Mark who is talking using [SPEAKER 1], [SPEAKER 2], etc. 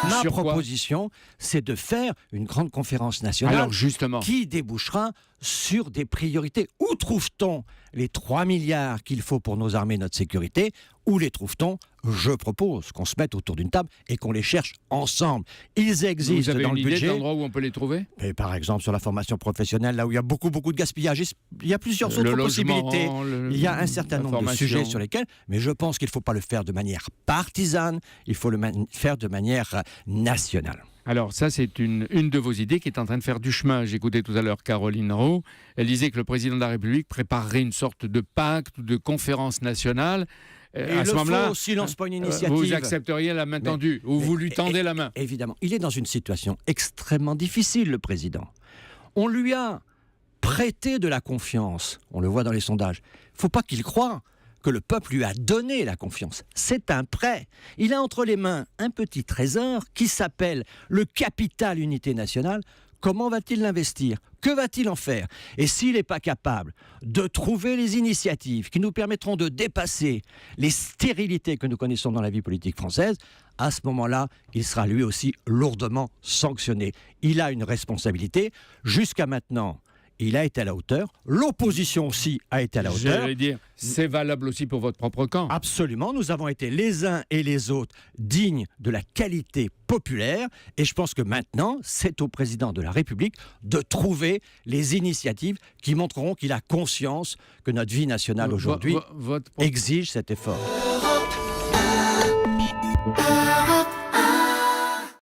[SPEAKER 1] Ma
[SPEAKER 2] Sur quoi ?
[SPEAKER 1] proposition, c'est de faire une grande conférence nationale
[SPEAKER 2] Alors justement,
[SPEAKER 1] qui débouchera sur des priorités. Où trouve-t-on les 3 milliards qu'il faut pour nos armées et notre sécurité? Où les trouve-t-on? Je propose qu'on se mette autour d'une table et qu'on les cherche ensemble. Ils
[SPEAKER 2] vous
[SPEAKER 1] existent
[SPEAKER 2] avez
[SPEAKER 1] dans
[SPEAKER 2] une
[SPEAKER 1] le
[SPEAKER 2] idée de
[SPEAKER 1] budget.
[SPEAKER 2] l'endroit où on peut les trouver ?
[SPEAKER 1] Et par exemple, sur la formation professionnelle, là où il y a beaucoup de gaspillage, il y a plusieurs
[SPEAKER 2] Le
[SPEAKER 1] autres
[SPEAKER 2] logement,
[SPEAKER 1] possibilités. Il y a un certain
[SPEAKER 2] la
[SPEAKER 1] nombre de
[SPEAKER 2] formation.
[SPEAKER 1] sujets sur lesquels, mais je pense qu'il ne faut pas le faire de manière partisane, il faut le faire de manière nationale.
[SPEAKER 2] Alors ça, c'est une de vos idées qui est en train de faire du chemin. J'écoutais tout à l'heure Caroline Roux. Elle disait que le président de la République préparerait une sorte de pacte ou de conférence nationale. À ce moment-là,
[SPEAKER 1] s'il lance pas une initiative.
[SPEAKER 2] vous accepteriez la main tendue ou vous lui tendez la main.
[SPEAKER 1] Évidemment, il est dans une situation extrêmement difficile, le président. On lui a prêté de la confiance, on le voit dans les sondages. Il ne faut pas qu'il croie que le peuple lui a donné la confiance. C'est un prêt. Il a entre les mains un petit trésor qui s'appelle le capital unité nationale. Comment va-t-il l'investir? Que va-t-il en faire? Et s'il n'est pas capable de trouver les initiatives qui nous permettront de dépasser les stérilités que nous connaissons dans la vie politique française, à ce moment-là, il sera lui aussi lourdement sanctionné. Il a une responsabilité. Jusqu'à maintenant, il a été à la hauteur. L'opposition aussi a été à la hauteur.
[SPEAKER 2] J'allais dire, c'est valable aussi pour votre propre camp.
[SPEAKER 1] Absolument, nous avons été les uns et les autres dignes de la qualité populaire et je pense que maintenant, c'est au président de la République de trouver les initiatives qui montreront qu'il a conscience que notre vie nationale aujourd'hui exige cet effort.